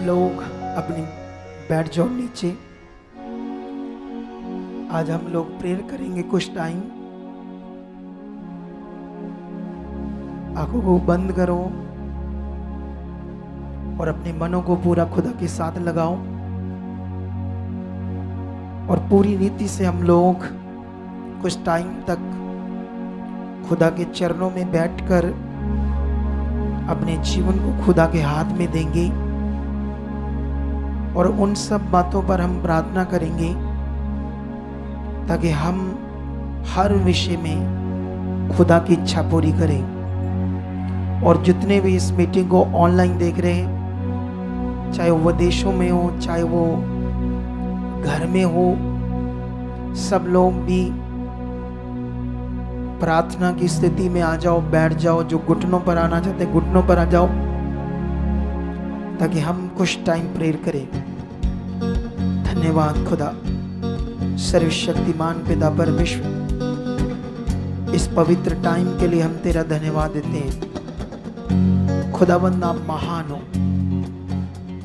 लोग अपने बैठ जाओ नीचे। आज हम लोग प्रेयर करेंगे कुछ टाइम। आंखों को बंद करो और अपने मनों को पूरा खुदा के साथ लगाओ और पूरी रीति से हम लोग कुछ टाइम तक खुदा के चरणों में बैठकर अपने जीवन को खुदा के हाथ में देंगे और उन सब बातों पर हम प्रार्थना करेंगे ताकि हम हर विषय में खुदा की इच्छा पूरी करें। और जितने भी इस मीटिंग को ऑनलाइन देख रहे हैं, चाहे वो विदेशों में हो चाहे वो घर में हो, सब लोग भी प्रार्थना की स्थिति में आ जाओ, बैठ जाओ। जो घुटनों पर आना चाहते हैं घुटनों पर आ जाओ ताकि हम कुछ टाइम प्रेयर करें। धन्यवाद खुदा, सर्वशक्तिमान पिता परमेश्वर, इस पवित्र टाइम के लिए हम तेरा धन्यवाद देते हैं। खुदावंद आप महान हो,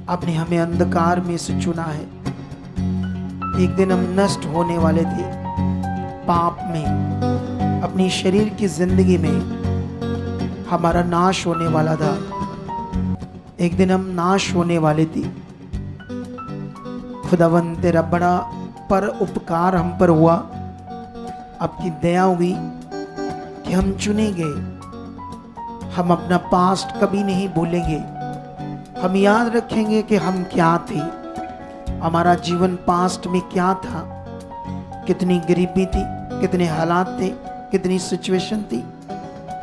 आपने हमें अंधकार में से चुना है। एक दिन हम नष्ट होने वाले थे पाप में, अपनी शरीर की जिंदगी में हमारा नाश होने वाला था। एक दिन हम नाश होने वाले थे। खुदावंद तेरा बड़ा पर उपकार हम पर हुआ, आपकी दया हुई कि हम चुने गए। हम अपना पास्ट कभी नहीं भूलेंगे। हम याद रखेंगे कि हम क्या थे, हमारा जीवन पास्ट में क्या था, कितनी गरीबी थी, कितने हालात थे, कितनी सिचुएशन थी,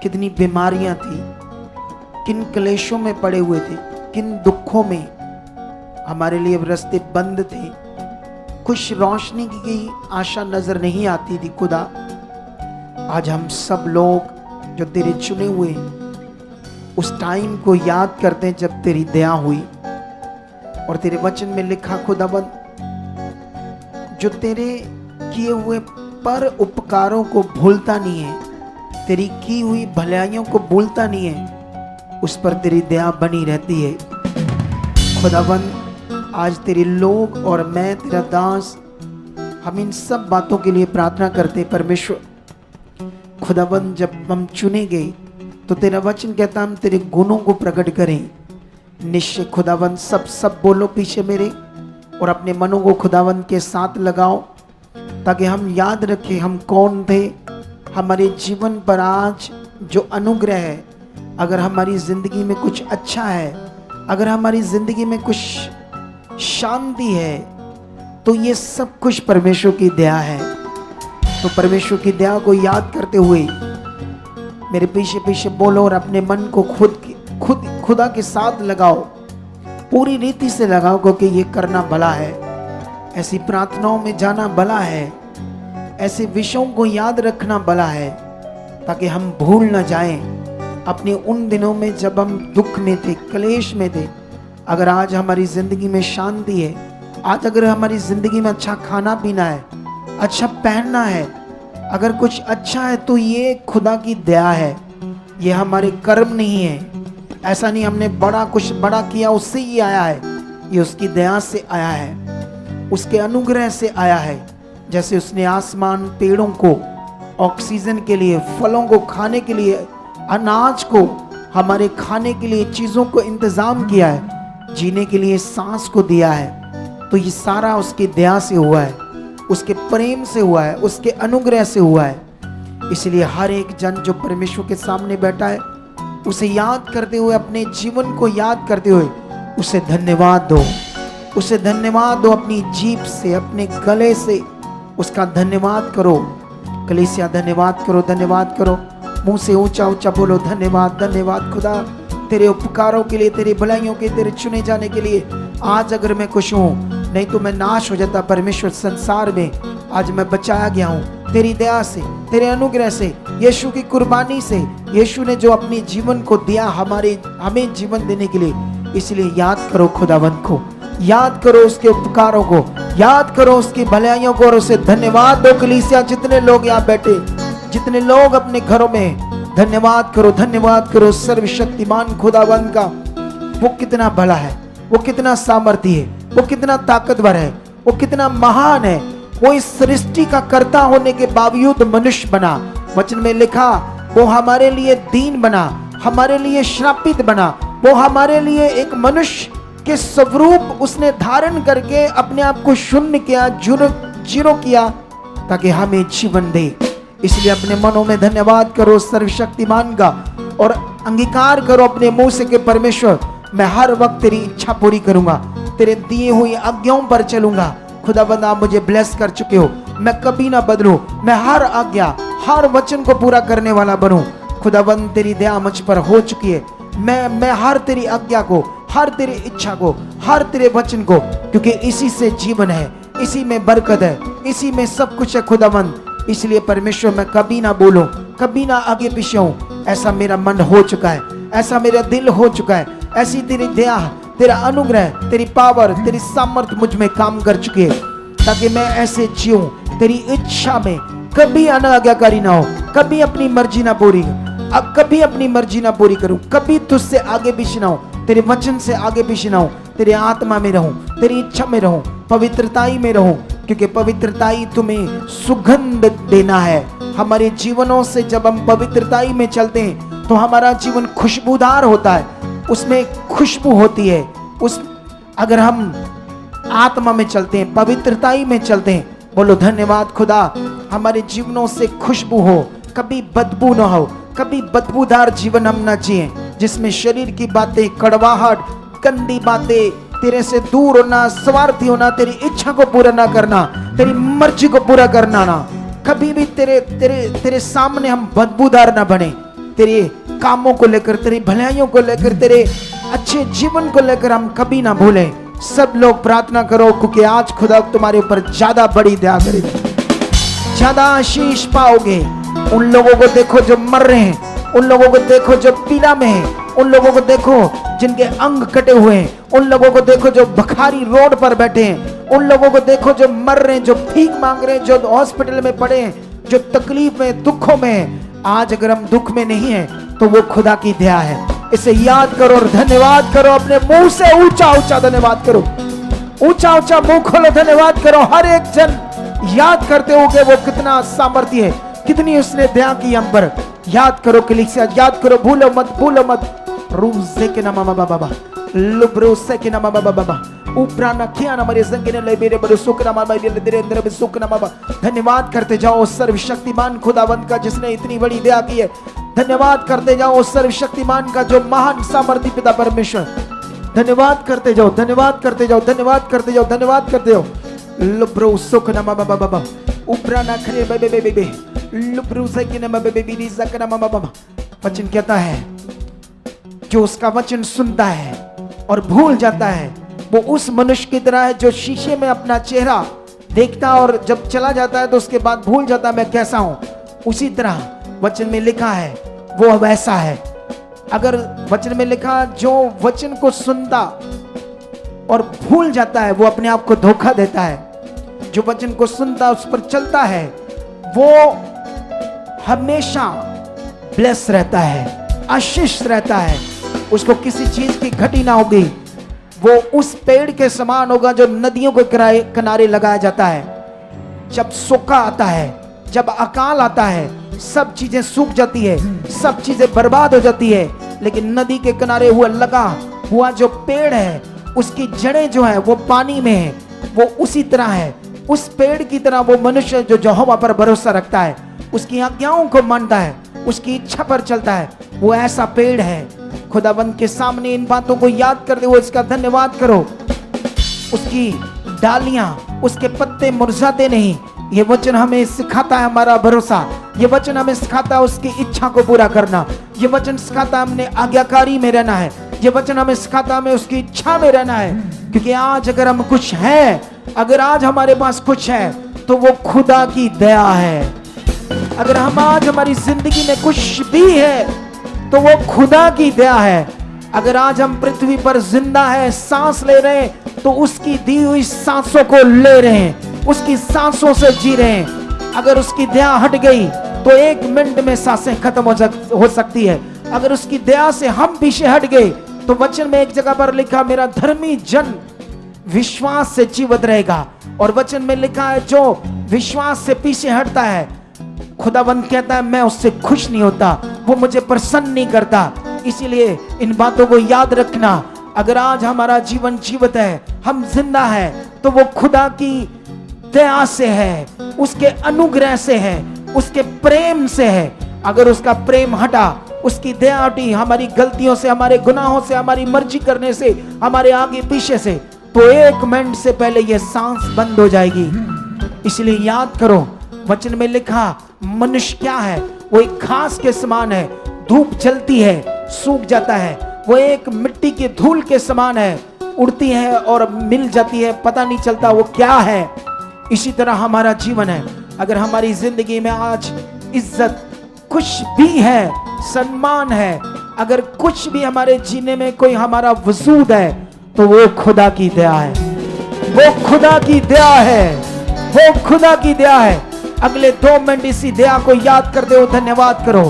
कितनी बीमारियां थी, किन क्लेशों में पड़े हुए थे, किन दुखों में हमारे लिए रास्ते बंद थे, कुछ रोशनी की आशा नजर नहीं आती थी। खुदा आज हम सब लोग जो तेरे चुने हुए उस टाइम को याद करते हैं जब तेरी दया हुई। और तेरे वचन में लिखा खुदावंद, जो तेरे किए हुए पर उपकारों को भूलता नहीं है, तेरी की हुई भलाइयों को भूलता नहीं है, उस पर तेरी दया बनी रहती है। खुदावंद आज तेरे लोग और मैं तेरा दास, हम इन सब बातों के लिए प्रार्थना करते परमेश्वर। खुदावंद जब हम चुने गए तो तेरा वचन कहता हम तेरे गुणों को प्रकट करें। निश्चय खुदावंद सब बोलो पीछे मेरे और अपने मनों को खुदावंद के साथ लगाओ ताकि हम याद रखें हम कौन थे। हमारे जीवन पर आज जो अनुग्रह है, अगर हमारी जिंदगी में कुछ अच्छा है, अगर हमारी जिंदगी में कुछ शांति है, तो ये सब कुछ परमेश्वर की दया है। तो परमेश्वर की दया को याद करते हुए मेरे पीछे पीछे बोलो और अपने मन को खुद खुदा के साथ लगाओ, पूरी रीति से लगाओ, क्योंकि ये करना भला है। ऐसी प्रार्थनाओं में जाना भला है, ऐसे विषयों को याद रखना भला है ताकि हम भूल ना जाएं अपने उन दिनों में जब हम दुख में थे, क्लेश में थे। अगर आज हमारी जिंदगी में शांति है, आज अगर हमारी जिंदगी में अच्छा खाना पीना है, अच्छा पहनना है, अगर कुछ अच्छा है, तो ये खुदा की दया है। ये हमारे कर्म नहीं है। ऐसा नहीं हमने कुछ बड़ा किया उससे ये आया है, ये उसकी दया से आया है, उसके अनुग्रह से आया है। जैसे उसने आसमान पेड़ों को ऑक्सीजन के लिए, फलों को खाने के लिए, अनाज को हमारे खाने के लिए चीज़ों को इंतज़ाम किया है, जीने के लिए सांस को दिया है, तो ये सारा उसकी दया से हुआ है, उसके प्रेम से हुआ है, उसके अनुग्रह से हुआ है। इसलिए हर एक जन जो परमेश्वर के सामने बैठा है, उसे याद करते हुए, अपने जीवन को याद करते हुए उसे धन्यवाद दो, उसे धन्यवाद दो। अपनी जीभ से, अपने गले से उसका धन्यवाद करो। कलीसिया धन्यवाद करो, धन्यवाद करो। मुंह से ऊंचा ऊंचा बोलो धन्यवाद, धन्यवाद खुदा तेरे उपकारों के लिए, तेरे भलाइयों के, तेरे चुने जाने के लिए। आज अगर मैं खुश हूँ, नहीं तो मैं नाश हो जाता परमेश्वर। संसार में आज मैं बचाया गया हूँ तेरी दया से, तेरे अनुग्रह से, यीशु की कुर्बानी से। यीशु ने जो अपने जीवन को दिया हमें जीवन देने के लिए। इसलिए याद करो खुदावंत को, याद करो उसके उपकारों को, याद करो उसकी भलाइयों को और उसे धन्यवाद दो। कलीसिया जितने लोग यहाँ बैठे, जितने लोग अपने घरों में, धन्यवाद करो, धन्यवाद करो सर्वशक्तिमान खुदावंत का। वो कितना भला है, वो कितना सामर्थी है, वो कितना ताकतवर है, वो कितना महान है। वो इस सृष्टि का कर्ता होने के बावजूद मनुष्य बना। वचन में लिखा वो हमारे लिए दीन बना, हमारे लिए श्रापित बना, वो हमारे लिए एक मनुष्य के स्वरूप उसने धारण करके अपने आप को शून्य किया, जीरो किया, ताकि हमें जीवन दे। इसलिए अपने मनों में धन्यवाद करो सर्वशक्तिमान का और अंगीकार करो अपने मुंह से कि परमेश्वर मैं हर वक्त तेरी इच्छा पूरी करूंगा, तेरे दिए हुई आज्ञाओं पर चलूंगा। खुदाबंद आप मुझे ब्लेस कर चुके हो, मैं कभी ना बदलूं, मैं हर आज्ञा हर वचन को पूरा करने वाला बनूं। खुदाबंद तेरी दया मुझ पर हो चुकी है, मैं हर तेरी आज्ञा को, हर तेरी इच्छा को, हर तेरे वचन को, क्योंकि इसी से जीवन है, इसी में बरकत है, इसी में सब कुछ है खुदाबंद। इसलिए परमेश्वर मैं कभी ना बोलूं, कभी ना आगे पीछे हूं। ऐसा मेरा मन हो चुका है, ऐसा मेरा दिल हो चुका है, ऐसी तेरी दया, तेरा अनुग्रह, तेरी पावर, तेरी सामर्थ्य मुझ में काम कर चुकी है, ताकि मैं ऐसे जीऊं तेरी इच्छा में, कभी अनाज्ञाकारी ना हो, कभी अपनी मर्जी ना पूरी, कभी अपनी मर्जी ना पूरी करूं, कभी तुझसे आगे पीछे ना हो, तेरे वचन से आगे पीछे ना हो, तेरे आत्मा में रहूं, तेरी इच्छा में रहूं, पवित्रताई में रहूं, क्योंकि पवित्रताई तुम्हें सुगंध देना है। हमारे जीवनों से जब हम पवित्रताई में चलते हैं तो हमारा जीवन खुशबूदार होता है, उसमें खुशबू होती है। अगर हम आत्मा में चलते हैं, पवित्रताई में चलते हैं, बोलो धन्यवाद खुदा, हमारे जीवनों से खुशबू हो, कभी बदबू ना हो, कभी बदबूदार जीवन हम ना जिए, जिसमें शरीर की बातें, कड़वाहट, गंदी बातें, तेरे से दूर होना, स्वार्थी होना, तेरी इच्छा को पूरा ना करना, तेरी मर्जी को पूरा करना ना, कभी भी तेरे सामने हम बदबूदार ना बने। तेरे कामों को लेकर, तेरी भलाइयों को लेकर, तेरे अच्छे जीवन को लेकर हम कभी ना भूलें। सब लोग प्रार्थना करो, क्योंकि आज खुदा तुम्हारे ऊपर ज्यादा बड़ी दया करेगा, ज्यादा आशीष पाओगे। उन लोगों को देखो जो मर रहे हैं, उन लोगों को देखो जो पीड़ा में है, उन लोगों को देखो जिनके अंग कटे हुए हैं, उन लोगों को देखो जो भखारी रोड पर बैठे हैं, उन लोगों को देखो जो मर रहे हैं, जो भीख मांग रहे हैं, जो हॉस्पिटल में पड़े हैं, जो तकलीफ में, दुखों में हैं। आज अगर हम दुख में नहीं हैं तो वो खुदा की दया है। इसे याद करो और धन्यवाद करो, अपने मुंह से ऊंचा ऊंचा धन्यवाद करो, ऊंचा ऊंचा मुंह खोलो, धन्यवाद करो। हर एक जन याद करते हो कि वो कितना सामर्थ्य है, कितनी उसने दया की हम पर। याद करो कलीसिया, याद करो, भूलो मत, भूलो मत। रूसे के नाम बाबा लुब्रोसे के नाम बाबा ऊपरा ना किया ना मरे संगे ले मेरे बड़े सुख ना मामा तेरे अंदर में सुख ना बाबा। धन्यवाद करते जाओ सर्वशक्तिमान खुदावंत का, जिसने इतनी बड़ी दया की है। धन्यवाद करते जाओ सर्वशक्तिमान का, जो महान सामर्थी पिता परमेश्वर। धन्यवाद करते जाओ, धन्यवाद करते जाओ, धन्यवाद करते जाओ, धन्यवाद करते जाओ। लुब्रो सुख ना बाबा बाबा ऊपरा ना खरे बेबे बेबे लुब्रो से के ना बाबा बेबी सकना मामा बाबा। वचन कहता है जो उसका वचन सुनता है और भूल जाता है, वो उस मनुष्य की तरह है जो शीशे में अपना चेहरा देखता और जब चला जाता है तो उसके बाद भूल जाता मैं कैसा हूं। उसी तरह वचन में लिखा है वो वैसा है। अगर वचन में लिखा जो वचन को सुनता और भूल जाता है वो अपने आप को धोखा देता है। जो वचन को सुनता उस पर चलता है वो हमेशा ब्लेस रहता है, आशीष रहता है, उसको किसी चीज की घटी ना होगी। वो उस पेड़ के समान होगा जो नदियों के किनारे लगाया जाता है। जब सूखा आता है, जब अकाल आता है, सब चीजें सूख जाती है, सब चीजें बर्बाद हो जाती है, लेकिन नदी के किनारे लगा हुआ जो पेड़ है उसकी जड़ें जो है वो पानी में है। वो उसी तरह है, उस पेड़ की तरह वो मनुष्य जो यहोवा पर भरोसा रखता है, उसकी आज्ञाओं को मानता है, उसकी इच्छा पर चलता है, वो ऐसा पेड़ है। खुदाबंद के सामने इन बातों को याद करते हुए इसका धन्यवाद करो। उसकी डालियां, उसके पत्ते मुरझाते नहीं। ये वचन हमें सिखाता है हमारा भरोसा। ये वचन हमें सिखाता है उसकी इच्छा को पूरा करना। ये वचन सिखाता है हमने आज्ञाकारी में रहना है। ये वचन हमें सिखाता है हमें उसकी इच्छा में रहना है। क्योंकि आज अगर हम कुछ हैं, अगर आज हमारे पास कुछ है तो वो खुदा की दया है। अगर हम आज हमारी जिंदगी में कुछ भी है तो वो खुदा की दया है। अगर आज हम पृथ्वी पर जिंदा है, सांस ले रहे हैं, तो उसकी दी हुई सांसों को ले रहे हैं, उसकी सांसों से जी रहे हैं। अगर उसकी दया हट गई तो 1 मिनट में सांसें खत्म हो सकती है। अगर उसकी दया से हम पीछे हट गए तो वचन में एक जगह पर लिखा, मेरा धर्मी जन विश्वास से जीवित रहेगा। और वचन में लिखा है, जो विश्वास से पीछे हटता है, खुदावंद कहता है मैं उससे खुश नहीं होता, वो मुझे प्रसन्न नहीं करता। इसीलिए इन बातों को याद रखना। अगर आज हमारा जीवन जीवित है, हम जिंदा है, तो वो खुदा की दया से है, उसके अनुग्रह से है, उसके प्रेम से है। अगर उसका प्रेम हटा, उसकी दया हटी, हमारी गलतियों से, हमारे गुनाहों से, हमारी मर्जी करने से, हमारे आगे पीछे से, तो 1 मिनट से पहले ये सांस बंद हो जाएगी। इसलिए याद करो, वचन में लिखा, मनुष्य क्या है? वो एक घास के समान है, धूप जलती है, सूख जाता है। वो एक मिट्टी की धूल के समान है, उड़ती है और मिल जाती है, पता नहीं चलता वो क्या है। इसी तरह हमारा जीवन है। अगर हमारी जिंदगी में आज इज्जत कुछ भी है, सम्मान है, अगर कुछ भी हमारे जीने में कोई हमारा वजूद है, तो वो खुदा की दया है, वो खुदा की दया है, वो खुदा की दया है। अगले 2 मिनट इसी दया को याद करते हो, धन्यवाद करो,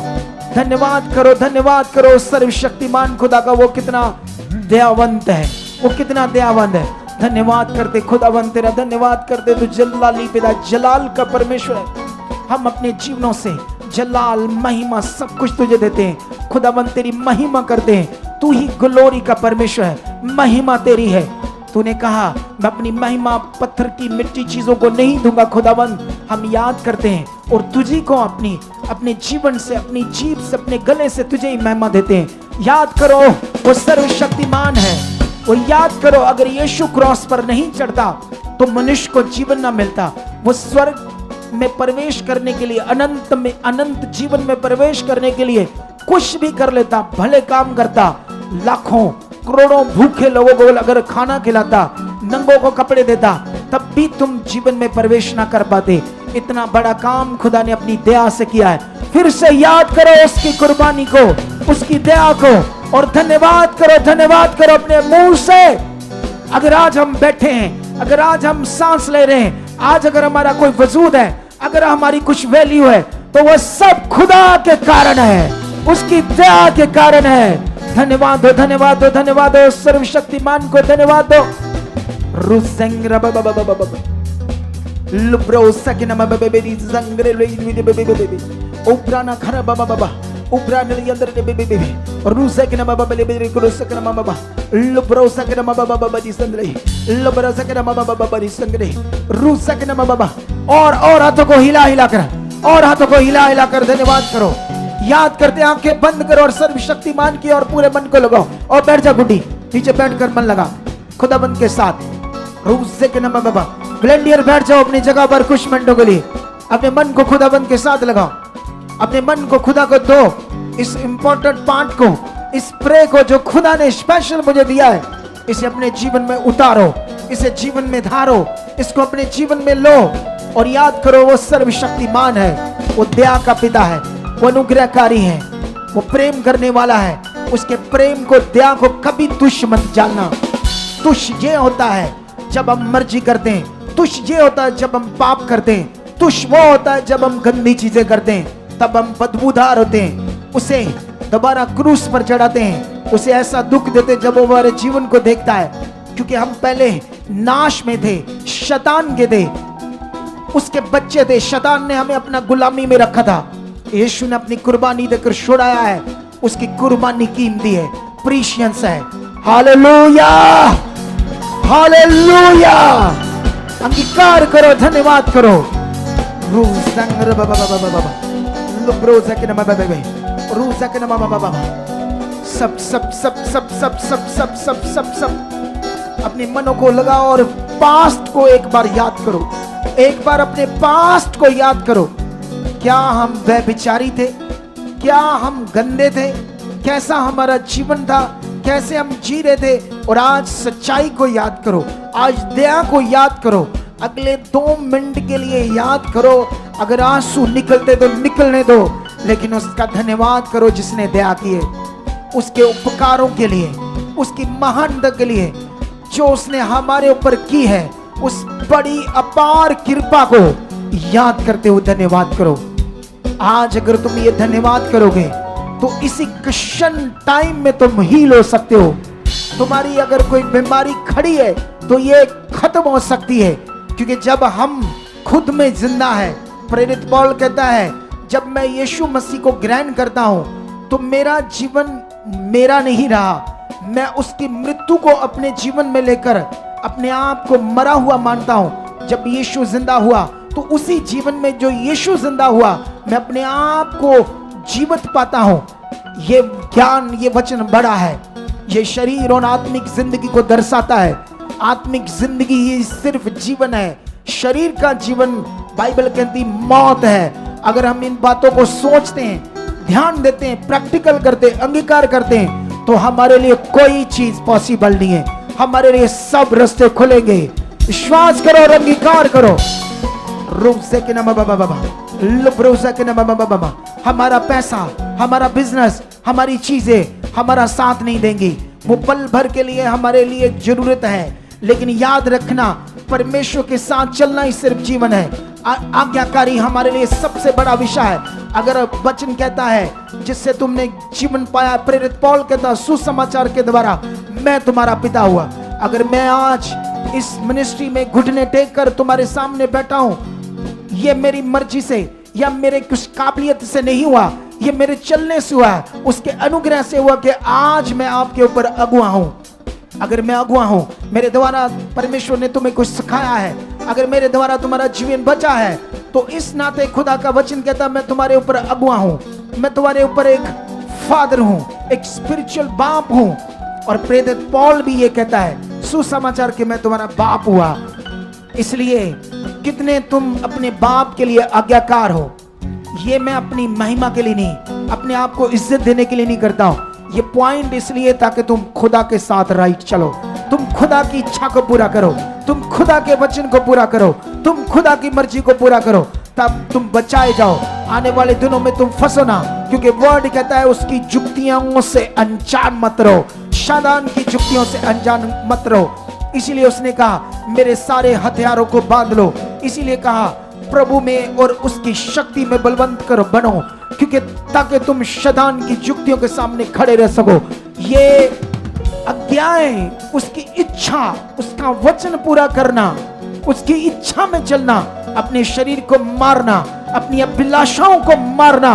धन्यवाद करो, धन्यवाद करो सर्वशक्तिमान खुदा का। वो कितना दयावंत है, वो कितना दयावंत है। धन्यवाद करते खुदावंत तेरा, धन्यवाद करते तू जलाली पिता, जलाल का परमेश्वर है। हम अपने जीवनों से जलाल, महिमा सब कुछ तुझे देते हैं खुदावंत, तेरी महिमा करते हैं। तू ही ग्लोरी का परमेश्वर है, महिमा तेरी है। तूने कहा मैं अपनी महिमा पत्थर की मिट्टी चीजों को नहीं दूंगा खुदावंत। हम याद करते हैं और तुझी को अपने जीवन से, अपनी जीभ से, अपने गले से तुझे ही महिमा देते हैं। याद करो वो सर्वशक्तिमान है। वो याद करो, अगर यीशु क्रॉस पर नहीं चढ़ता तो मनुष्य को जीवन ना मिलता। वो स्वर्ग में प्रवेश करने के लिए, अनंत जीवन में प्रवेश करने के लिए कुछ भी कर लेता, भले काम करता, लाखों करोड़ों भूखे लोगों को अगर खाना खिलाता, नंगों को कपड़े देता, तब भी तुम जीवन में प्रवेश ना कर पाते। इतना बड़ा काम खुदा ने अपनी दया से किया है। फिर से याद करो उसकी कुर्बानी को, उसकी दया को, और धन्यवाद करो, धन्यवाद करो अपने मुंह से। अगर आज हम बैठे हैं, अगर आज हम सांस ले रहे हैं, आज अगर हमारा कोई वजूद है, अगर हमारी कुछ वैल्यू है, तो वह सब खुदा के कारण है, उसकी दया के कारण है। धन्यवाद दो, धन्यवाद दो, धन्यवाद दो सर्वशक्तिमान को, धन्यवाद दो। लुब्रो सकिना बेबेबेरी जंगरे ले बेबेबेबे उब्राना खरा बाबा उब्राना ले अंदर ले बेबेबे रुसकिना बाबा बेबेबेरी कुरुसकिना बाबा लुब्रो सकिना बाबा दी संगरे लुब्रो सकिना बाबा दी संगरे रुसकिना बाबा। और हाथों को हिला हिला कर, और हाथों को हिला हिला कर धन्यवाद करो। याद करते, आंखें बंद करो और सर्वशक्तिमान की और पूरे मन को लगाओ और बैठ जा गुड्डी, नीचे बैठकर मन लगा खुदाबंद के साथ। रुसकिना बाबा ग्लैंडियर बैठ जाओ अपनी जगह पर कुछ मिनटों के लिए, अपने मन को खुदाबंद के साथ लगाओ, अपने मन को खुदा को दो। इस इंपॉर्टेंट पार्ट को, इस प्रे को जो खुदा ने स्पेशल मुझे दिया है, इसे अपने जीवन में उतारो, इसे जीवन में धारो, इसको अपने जीवन में लो और याद करो वो सर्वशक्तिमान है, वो दया का पिता है, वो अनुग्रहकारी है, वो प्रेम करने वाला है। उसके प्रेम को, दया को कभी तुच्छ मत जानना। तुच्छ ये होता है जब हम मर्जी करते हैं, तुच्छ ये होता है जब हम पाप करते हैं, तुच्छ वो होता है जब हम गंदी चीजें करते हैं, तब हम बदबूदार होते हैं, उसे दोबारा क्रूस पर चढ़ाते हैं, उसे ऐसा दुख देते हैं जब वो हमारे जीवन को देखता है, क्योंकि हम पहले नाश में थे, शैतान के थे, उसके बच्चे थे, शैतान ने हमें अपना गुलामी में रखा था। यीशु ने अपनी कुर्बानी देकर छुड़ाया है, उसकी कुर्बानी कीमती है, प्रीशियस है। हालेलुया, हालेलुया, अंगीकार करो, धन्यवाद करो। सब सब सब सब सब सब सब सब सब सब अपने मनों को लगाओ और पास्ट को एक बार याद करो, एक बार अपने पास्ट को याद करो। क्या हम व्यभिचारी थे? क्या हम गंदे थे? कैसा हमारा जीवन था? कैसे हम जी रहे थे? और आज सच्चाई को याद करो, आज दया को याद करो। अगले 2 मिनट के लिए याद करो। अगर आंसू निकलते तो निकलने दो, लेकिन उसका धन्यवाद करो जिसने दया की है, उसके उपकारों के लिए, उसकी महानता के लिए जो उसने हमारे ऊपर की है, उस बड़ी अपार कृपा को याद करते हुए धन्यवाद करो। आज अगर तुम ये धन्यवाद करोगे तो इसी क्रिश्चियन टाइम में तुम हील हो सकते हो। तुम्हारी अगर कोई बीमारी खड़ी है तो ये खत्म हो सकती है, क्योंकि जब हम खुद में जिंदा है, प्रेरित पौल कहता है जब मैं यीशु मसीह को ग्रहण करता हूं तो मेरा जीवन मेरा नहीं रहा, मैं उसकी मृत्यु को अपने जीवन में लेकर अपने आप को मरा हुआ मानता हूं। जब यीशु जिंदा हुआ तो उसी जीवन में जो यीशु जिंदा हुआ, मैं अपने आप को जीवित पाता हूं। ये ज्ञान, ये वचन बड़ा है, ये शरीर और आत्मिक जिंदगी को दर्शाता है। आत्मिक जिंदगी ही सिर्फ जीवन है, शरीर का जीवन बाइबल कहती मौत है। अगर हम इन बातों को सोचते हैं, ध्यान देते हैं, प्रैक्टिकल करते हैं, अंगीकार करते हैं, तो हमारे लिए कोई चीज पॉसिबल नहीं है, हमारे लिए सब रास्ते खुलेंगे। विश्वास करो और अंगीकार करो। रूप से कि ना बाबा, लुब्रोसा के ना बाबा, हमारा पैसा, हमारा बिजनेस, हमारी चीजें हमारा साथ नहीं देंगी। वो पल भर के लिए हमारे लिए जरूरत है, लेकिन याद रखना परमेश्वर के साथ चलना ही सिर्फ जीवन है। आज्ञाकारी हमारे लिए सबसे बड़ा विषय है। अगर वचन कहता है जिससे तुमने जीवन पाया, प्रेरित पौल कहता सुसमाचार के द्वारा मैं तुम्हारा पिता हुआ। अगर मैं आज इस मिनिस्ट्री में घुटने टेक कर तुम्हारे सामने बैठा हूं, ये मेरी मर्जी से या मेरे कुछ काबिलियत से नहीं हुआ, ये मेरे चलने से हुआ, उसके अनुग्रह से हुआ कि आज मैं आपके ऊपर अगुआ हूं। अगर मैं अगुआ हूं, मेरे द्वारा परमेश्वर ने तुम्हें कुछ सिखाया है, अगर मेरे द्वारा तुम्हारा जीवन बचा है, तो इस नाते खुदा का वचन कहता मैं तुम्हारे ऊपर अगुआ हूं, मैं तुम्हारे ऊपर एक फादर हूं, एक स्पिरिचुअल बाप हूं। और प्रेरित पौल भी ये कहता है सुसमाचार कि मैं तुम्हारा बाप हुआ। इसलिए कितने तुम अपने बाप के लिए आज्ञाकार हो। ये मैं अपनी महिमा के लिए नहीं, अपने आप को इज्जत देने के लिए नहीं करता हूं। ये पॉइंट इसलिए ताकि तुम खुदा के साथ राइट चलो, तुम खुदा की इच्छा को पूरा करो, तुम खुदा के वचन को पूरा करो, तुम खुदा की मर्जी को पूरा करो, तब तुम बचाए जाओ। आने वाले दिनों में तुम फंसो ना, क्योंकि वर्ड कहता है उसकी जुक्तियों से अनजान मत रहो, शैतान की जुक्तियों से अनजान मत रहो। इसीलिए उसने कहा मेरे सारे हथियारों को बांध लो। इसीलिए कहा प्रभु में और उसकी शक्ति में बलवंत करो बनो, क्योंकि ताकि तुम शैतान की जुक्तियों के सामने खड़े रह सको। ये आज्ञाएं, उसकी इच्छा, उसका वचन पूरा करना, उसकी इच्छा में चलना, अपने शरीर को मारना, अपनी अभिलाषाओं को मारना,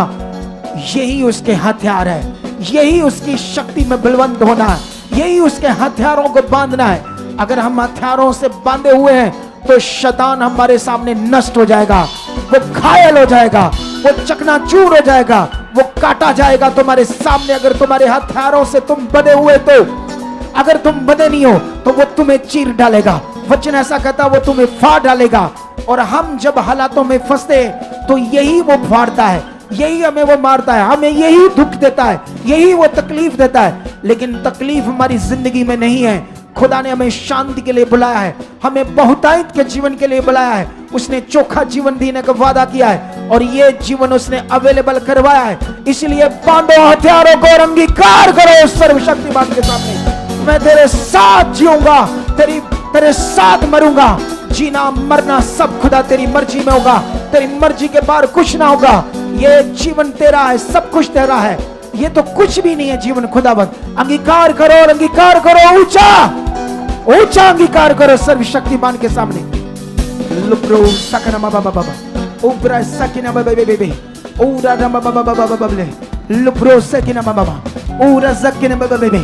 यही उसके हथियार है, यही उसकी शक्ति में बलवंत होना है, यही उसके हथियारों को बांधना है। अगर हम हथियारों से बांधे हुए हैं तो शैतान हमारे सामने नष्ट हो जाएगा, वो घायल हो जाएगा, वो चकनाचूर हो जाएगा, वो काटा जाएगा तुम्हारे सामने। अगर तुम्हारे हथियारों से तुम बंधे हुए, तो अगर तुम बंधे नहीं हो तो वो तुम्हें चीर डालेगा। वचन ऐसा कहता वो तुम्हें फाड़ डालेगा। और हम जब हालातों में फंसते तो यही वो फाड़ता है, यही हमें वो मारता है, हमें यही दुख देता है, यही वो तकलीफ देता है। लेकिन तकलीफ हमारी जिंदगी में नहीं है। खुदा ने हमें शांति के लिए बुलाया है, हमें बहुतायत के जीवन के लिए बुलाया है। उसने चोखा जीवन देने का वादा किया है और ये जीवन उसने अवेलेबल करवाया है। इसलिए बांधो हथियारों को और अंगीकार करो सर्वशक्तिमान के सामने। मैं तेरे साथ जीऊंगा, तेरे साथ मरूंगा। जीना मरना सब खुदा तेरी मर्जी में होगा, तेरी मर्जी के बाहर कुछ ना होगा। ये जीवन तेरा है, सब कुछ तेरा है, ये तो कुछ भी नहीं है जीवन खुदाबंद। अंगीकार करो और अंगीकार करो, ऊंचा ऊंचा अंगीकार करो सर्वशक्तिमान के सामने। लुब्रो सकना बाबा बाबा उब्रा सकिना बाबा बेबे उरा बाबा बाबा बाबा बबले लुब्रो सकिना बाबा उरा जकिना बाबा बेबे।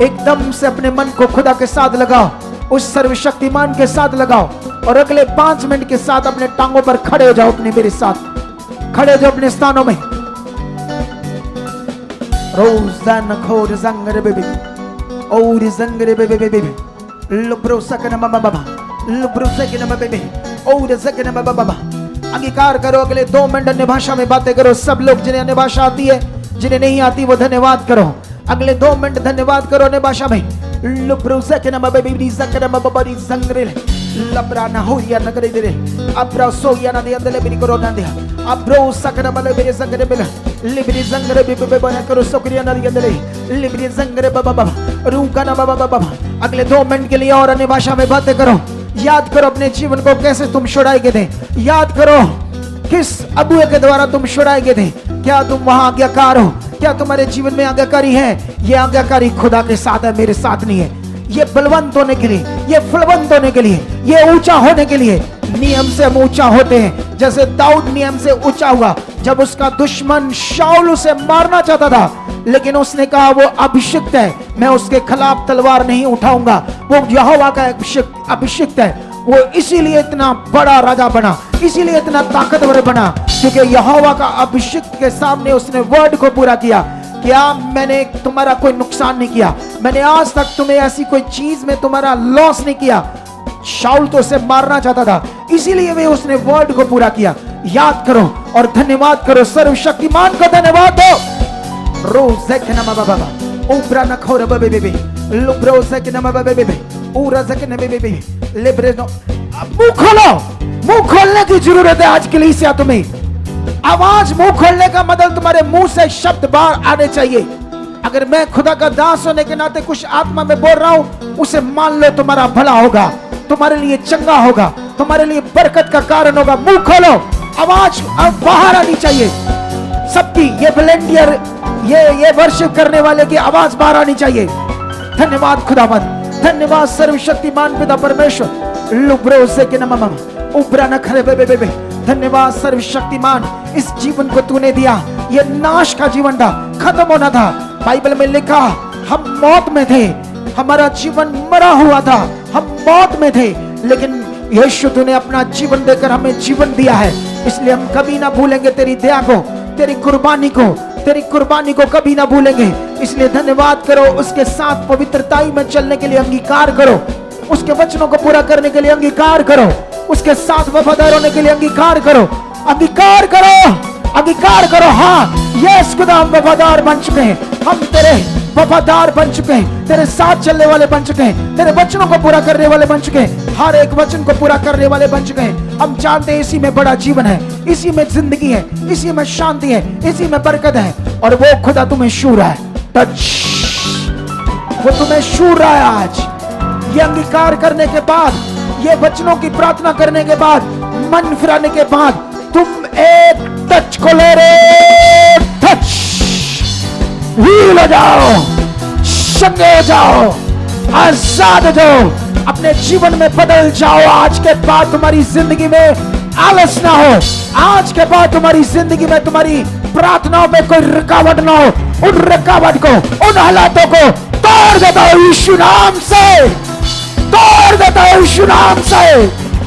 एकदम से अपने मन को खुदा के साथ लगाओ, उस सर्वशक्तिमान के साथ लगाओ और अगले 5 मिनट के साथ अपने टांगों पर खड़े हो जाओ। अपने मेरे साथ खड़े हो जाओ अपने स्थानों में। रोज़ान खोर जंगरे बेबे और जंगरे बेबे बेबे लुब्रो सकना बाबा बाबा लुब्रो सकना बाबा बेबे और सकना बाबा बाबा। अंगीकार करो, अगले 2 मिनट अन्य भाषा में बातें करो। सब लोग जिन्हें अन्य भाषा आती है, जिन्हें नहीं आती वो धन्यवाद करो। अगले 2 मिनट धन्यवाद करो अन्य भाषा में। लुब्रो सकना बाबा बेबी सकना बाबा बड़ी जंगरे लब्रा ना हो या नगरे दे अब्रा सो या ना दे अंदर मेरी करो ना दे अब्रो सकना बाबा मेरे जंगरे में लिबरी जंगरे बेबे बना करो सोकरिया ना अंदर लिबरी जंगरे बाबा बाबा रूका ना बाबा बाबा। अगले 2 मिनट के लिए और अन्य भाषा में बातें करो। याद करो अपने जीवन को कैसे तुम छुड़ाए गए थे, याद करो किस अगुए के द्वारा तुम छुड़ाए गए थे। क्या तुम वहां आज्ञाकार हो? क्या तुम्हारे जीवन में आज्ञाकारी है? ये आज्ञाकारी खुदा के साथ है, मेरे साथ नहीं है। ये बलवंत होने के लिए, ये फलवंत होने के लिए, ये ऊंचा होने के लिए। नियम से हम ऊंचा होते हैं, जैसे दाऊद नियम से ऊंचा हुआ। जब उसका दुश्मन शाऊल उसे मारना चाहता था, लेकिन उसने कहा वो अभिषिक्त है, मैं उसके खिलाफ तलवार नहीं उठाऊंगा, वो यहोवा का अभिषिक्त है। वो इसीलिए इतना बड़ा राजा बना, इसीलिए इतना ताकतवर बना, क्योंकि यहोवा का अभिषिक्त के सामने उसने वर्ड को पूरा किया। क्या मैंने तुम्हारा कोई नुकसान नहीं किया, मैंने आज तक तुम्हें ऐसी कोई चीज में तुम्हारा लॉस नहीं किया। शाऊल तो उसे मारना चाहता था, इसीलिए वे उसने वर्ड को पूरा किया। याद करो और धन्यवाद करो, सर्वशक्तिमान को धन्यवाद दो। रोज़ नमा बाबा उब्रा न खोर बबे बेबे लुब्रो ज़क नमा बबे बेबे उरा ज़क नबे बेबे लेब्रे नो। मुंह खोलो, मुंह खोलने की जरूरत है आज के लिए। इसे तुम्हें आवाज, मुंह खोलने का मतलब तुम्हारे मुंह से शब्द बाहर आने चाहिए। अगर मैं खुदा का दास होने के नाते कुछ आत्मा में बोल रहा हूं, उसे मान लो तुम्हारा भला होगा, तुम्हारे लिए चंगा होगा, तुम्हारे लिए बरकत का कारण होगा। मुंह खोलो, आवाज अब बाहर आनी चाहिए सबकी। ये वॉलंटियर, ये वर्शिप करने वाले की आवाज बाहर आनी चाहिए। धन्यवाद खुदावंद, धन्यवाद सर्वशक्तिमान पिता परमेश्वर। लुब्रो से के नमः उब्रा न खरे बे बे बे। धन्यवाद सर्वशक्तिमान, इस जीवन को तूने दिया। ये नाश का जीवन था, खत्म होना था। बाइबल में लिखा हम मौत में थे, हमारा जीवन मरा हुआ था, हम मौत में थे, लेकिन यीशु तूने अपना जीवन देकर हमें जीवन दिया है। इसलिए हम कभी ना भूलेंगे तेरी दया को, तेरी कुर्बानी को कभी ना भूलेंगे। इसलिए धन्यवाद करो, उसके साथ पवित्रताई में चलने के लिए अंगीकार करो, उसके वचनों को पूरा करने के लिए अंगीकार करो, उसके साथ वफादार होने के लिए अंगीकार करो, अंगीकार करो, अंगीकार करो। हाँ यस खुदा, हम वफादार बन चुके हैं, हम तेरे वफादार बन चुके हैं, तेरे साथ चलने वाले बन चुके हैं, तेरे वचनों को पूरा करने वाले बन चुके हैं, हर एक वचन को पूरा करने वाले बन चुके हैं। हम जानते हैं इसी में बड़ा जीवन है, इसी में जिंदगी है, इसी में शांति है, इसी में बरकत है। और वो खुदा तुम्हें छू रहा है, टच, वो तुम्हें छू रहा है आज। ये अंगीकार करने के बाद, ये वचनों की प्रार्थना करने के बाद, मन फिराने के बाद, तुम एक टच को ले रहे, टच, हील हो जाओ, संगे हो जाओ, आजाद हो जाओ, अपने जीवन में बदल जाओ। आज के बाद तुम्हारी जिंदगी में आलस ना हो, आज के बाद तुम्हारी जिंदगी में, तुम्हारी प्रार्थनाओं में कोई रुकावट ना हो। उन रुकावट को, उन हालातों को तोड़ देता हूं यीशु नाम से, तोड़ देता हूं यीशु नाम से,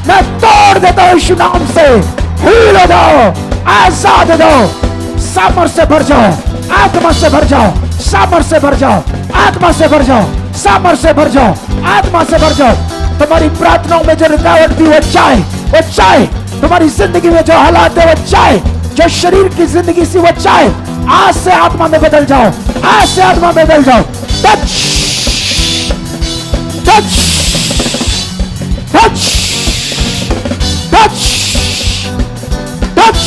मैं तोड़ देता हूं यीशु नाम से। हील हो जाओ, आजाद हो जाओ, सामर्थ्य से भर जाओ, आत्मा से भर जाओ, सामर्थ्य से भर जाओ, आत्मा से भर जाओ, सामर्थ्य से भर जाओ, आत्मा से भर जाओ। तुम्हारी प्रार्थनाओं में जो रुकावट थी वो चाहे, तुम्हारी जिंदगी में जो हालात है वो चाहे, जो शरीर की जिंदगी सी वो चाहे, आज से आत्मा में बदल जाओ, आज से आत्मा में बदल जाओ। Touch, touch, touch, touch, touch,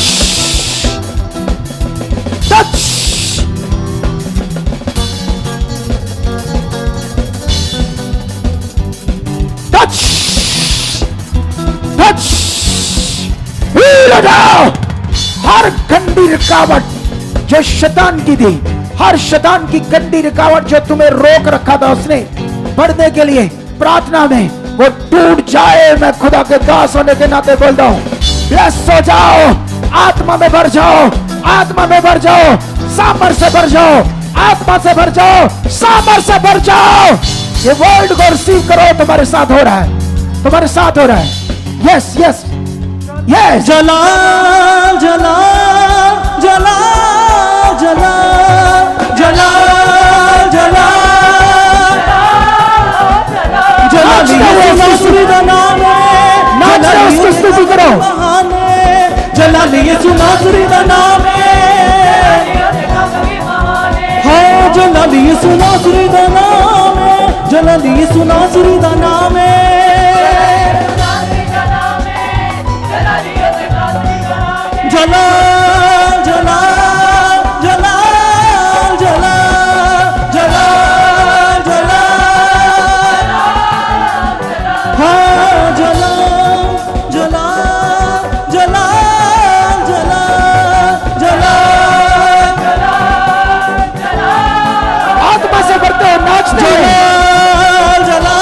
touch, touch, touch, heal हो जाओ। हर गंदी रुकावट जो शैतान की थी, हर शैतान की गंदी रुकावट जो तुम्हें रोक रखा था उसने बढ़ने के लिए प्रार्थना में, वो टूट जाए। मैं खुदा के दास होने के नाते बोलता हूं, ब्लेस हो जाओ, आत्मा में भर जाओ, आत्मा में भर जाओ, सामर्थ्य से भर जाओ, आत्मा से भर जाओ, सामर्थ्य से भर जाओ। ये वर्ड को रिसीव करो, तुम्हारे साथ हो रहा है, तुम्हारे साथ हो रहा है। Yes yes yes. जला जला जला जला जला जला जला यीशु नाम है, नाच उसकी स्तुति करो। जला यीशु नासरी दा नाम है, हाँ जला यीशु नासरी दा नाम है, जला यीशु नासरी दा नाम है। जला जला जला जला जला जला हाँ जला जला जला जला जला आत्मा से भरते हो, नाचते हो। जला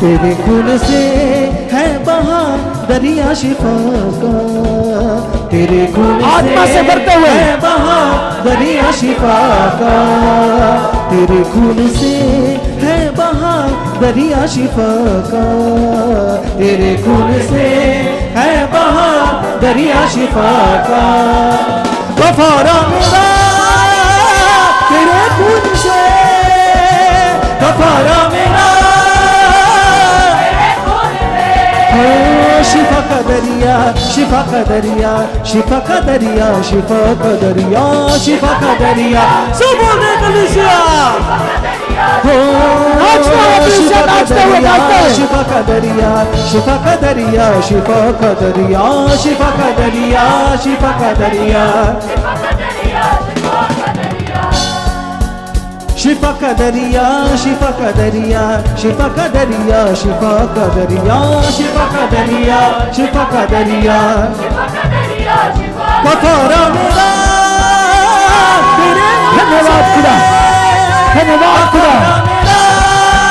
तेरे खून से है बहा दरिया शिफा का, तेरे खून आत्मा से भरते हुए है बहा दरिया शिफा का, तेरे खून से है बहा दरिया शिफा का, तेरे खून से है बहा दरिया शिफा का। गफारा मेरा तेरे खून से, गफारा मेरा शिफा का दरिया, शिफा का दरिया, शिफा का दरिया, शिफा का दरिया, शिफा का दरिया, सब बोलने कलिसिया हो, शिफा का दरिया, शिफा का दरिया, शिफा का दरिया, शिफा का दरिया, शिफा का दरिया, शिफा का दरिया, शिफा का दरिया, शिफा का दरिया, शिफा का दरिया, शिफा का दरिया, शिफा का दरिया, शिफा का दरिया, गफारा मेरा तेरे धन्यवाद खुदा, धन्यवाद खुदा,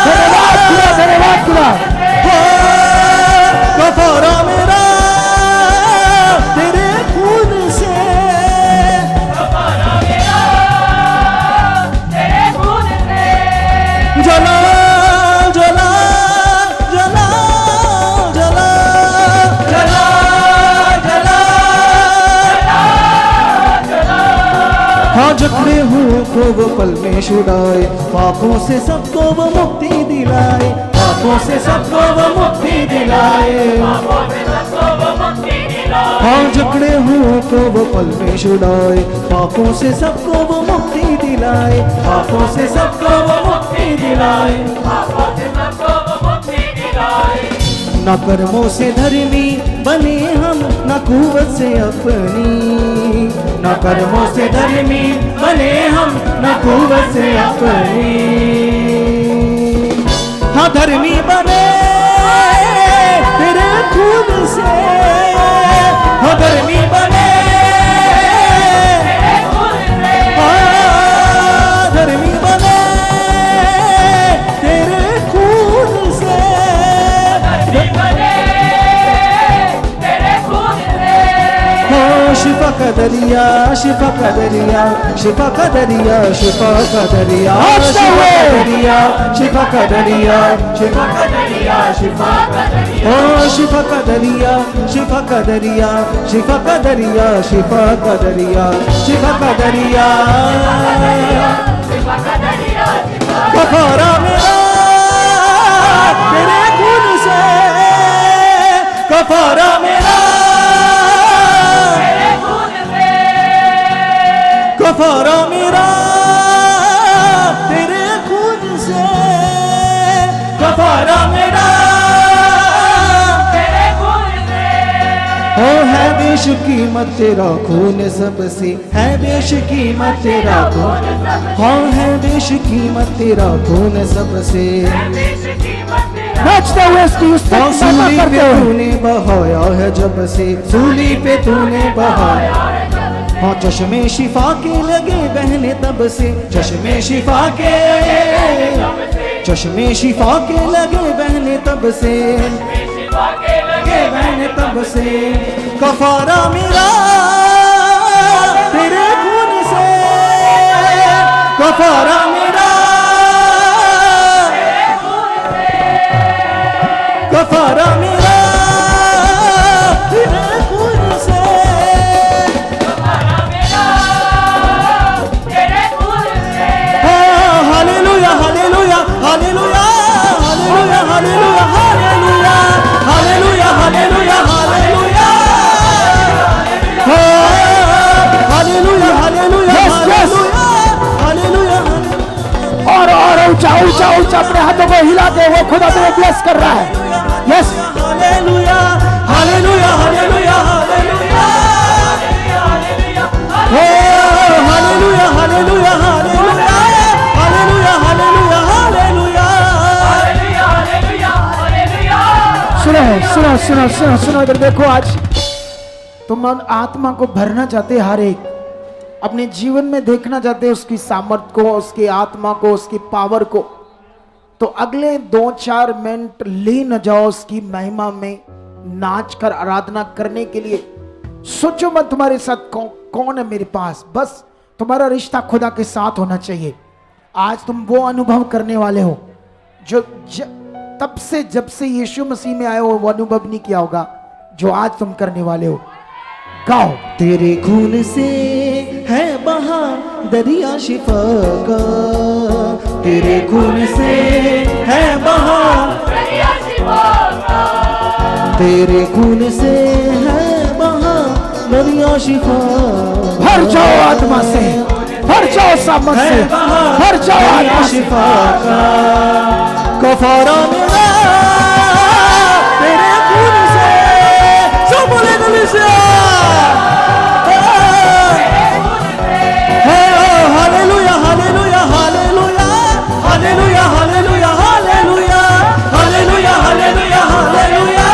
धन्यवाद खुदा, धन्यवाद खुदा। गफारा मेरा तेरे खून से, जला जला जला जला जला जला, हाँ जकड़े हुए को वो पल में छुड़ाए, पापों से सबको वो मुक्ति दिलाए, पापों से सबको वो मुक्ति दिलाए, हाँ जकड़े हुए को वो पल में छुड़ाए, पापों से सबको वो मुक्ति दिलाए, पापों से सबको वो मुक्ति दिलाए, न कर्मों से धर्मी बने हम, न कुव्वत से अपनी, न कर्मों से धर्मी बने हम, न कुव्वत से अपनी, हाँ धर्मी बने तेरे खून से, हाँ धर्मी बने, हाँ धर्मी बने तेरे खून से, शिफा का दरिया, शिफा का दरिया, शिफा का दरिया, शिफा का दरिया, शिफा का दरिया, शिफा का दरिया, शिफा का दरिया, ओ शिफा का दरिया, शिफा का दरिया, शिफा का दरिया, शिफा का दरिया, शिफा का दरिया, गफारा मेरा तेरे खून से, गफारा मेरा गफारा मेरा तेरे खून से, गफारा मेरा तेरे खून से, ओ है बेशकीमत तेरा खून सबसे, है बेशकीमत तेरा खून, हाँ है बेशकीमत तेरा खून सबसे, नाचते हुए इसकी उस्तत सूली करते पे हुए तूने बहाया है जब से, सूली पे तूने बहाया, हाँ चश्मे शिफा के लगे बहने तब से, चश्मे शिफा के, चश्मे शिफा के लगे बहने तब से, लगे बहने तब से, गफारा मेरा तेरे खून से, गफारा मेरा गफारा मेरा तेरे खून से, hallelujah hallelujah hallelujah hallelujah hallelujah hallelujah hallelujah hallelujah hallelujah hallelujah hallelujah hallelujah, और ऊंचा ऊंचा ऊंचा अपने हाथों को हिलाते हुए खुदा तुम्हें ब्लेस कर रहा है। Yes hallelujah hallelujah hallelujah hallelujah hallelujah hallelujah hallelujah hallelujah hallelujah hallelujah. सुनो सुनो सुनो सुनो सुनो, इधर देखो। आज तुम आत्मा को भरना चाहते, हर एक अपने जीवन में देखना चाहते उसकी सामर्थ को, उसकी आत्मा को, उसकी पावर को, तो अगले 2-4 मिनट लीन जाओ उसकी महिमा में, नाच कर आराधना करने के लिए। सोचो मत तुम्हारे साथ कौन है मेरे पास, बस तुम्हारा रिश्ता खुदा के साथ होना चाहिए। आज तुम वो अनुभव करने वाले हो जो तब से जब से यीशु मसीह में आए हो वो अनुभव नहीं किया होगा, जो आज तुम करने वाले हो। गाओ। तेरे खून से है बहा दरिया शिफा का, तेरे खून से है बहा दरिया शिफा का, तेरे खून से है बहा दरिया शिफा। भर जाओ आत्मा से, भर जाओ सामर्थ से, भर जाओ आत्मा शिफा का। कफारा मेरा तेरे खून से, सब बोले गले से। Hallelujah hallelujah hallelujah hallelujah hallelujah hallelujah hallelujah hallelujah hallelujah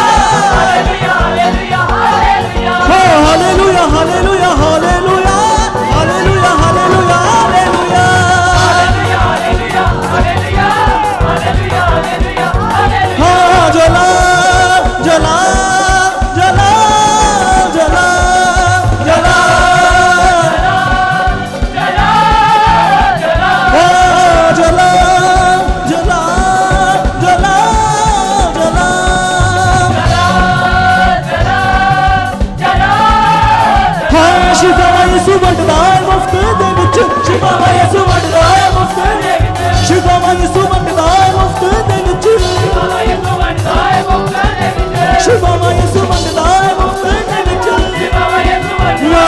hallelujah hallelujah hallelujah hallelujah हाँ जला जला जला जला जला हाँ जला जला जला जला हाँ शिफा यीशु बढ़दा है मुफ्त दे विच, शिफा यीशु बढ़दा है मुफ्त दे विच, शिफा यीशु बढ़दा है मुफ्त दे विच, शिफा यीशु बढ़दा है मुफ्त दे विच, शिफा यीशु बढ़दा है मुफ्त दे विच, शिफा यीशु बढ़दा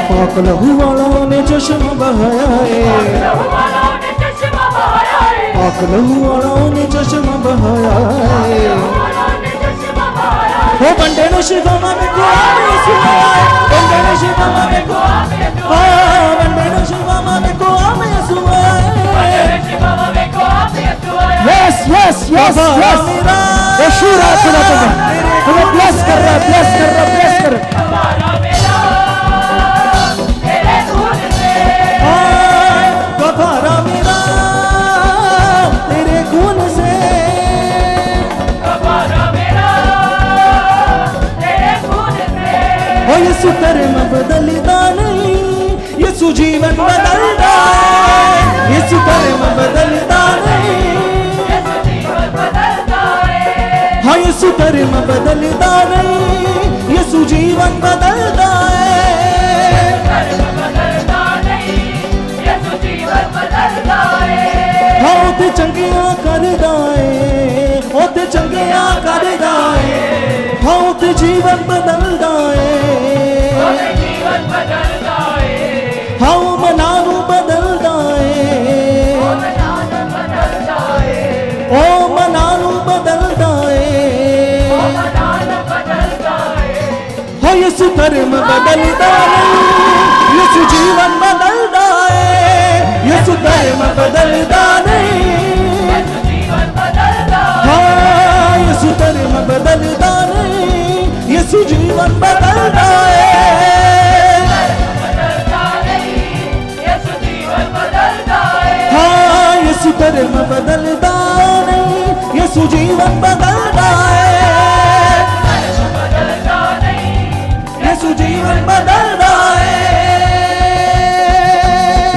पाक लहू वालों ने चश्मा बहाया है, पाक लहू वालों ने चश्मा बहाया है। हो बंदे ने शिफा में को आपने सुनाया है, बंदे ने शिफा में को आपने सुनाया है, बंदे ने शिफा में को आपने सुनाया है, बंदे ने शिफा में को आपने सुनाया है। यस यस यस यस, यीशु रात को तुम्हें ब्लेस कर रहा है, ब्लेस कर रहा है, ब्लेस कर रहा है। कफारा मेरा तेरे खून से, कफारा मेरा तेरे खून से। ओ यीशु कर्म बदलता नहीं, यीशु जीवन बदलता है, यीशु कर्म बदलता नहीं, यीशु जीवन बदलता है। हाँ यीशु कर्म बदलता नहीं, यीशु जीवन बदलता है। हाँ ते चंगिया करदा है, ओ ते चंगिया करदा है, हाँ ते जीवन बदलदा है, हाँ मना नू बदलदा है, ओ मना नू बदलदा है। हाँ यीशु कर्म बदलदा नहीं,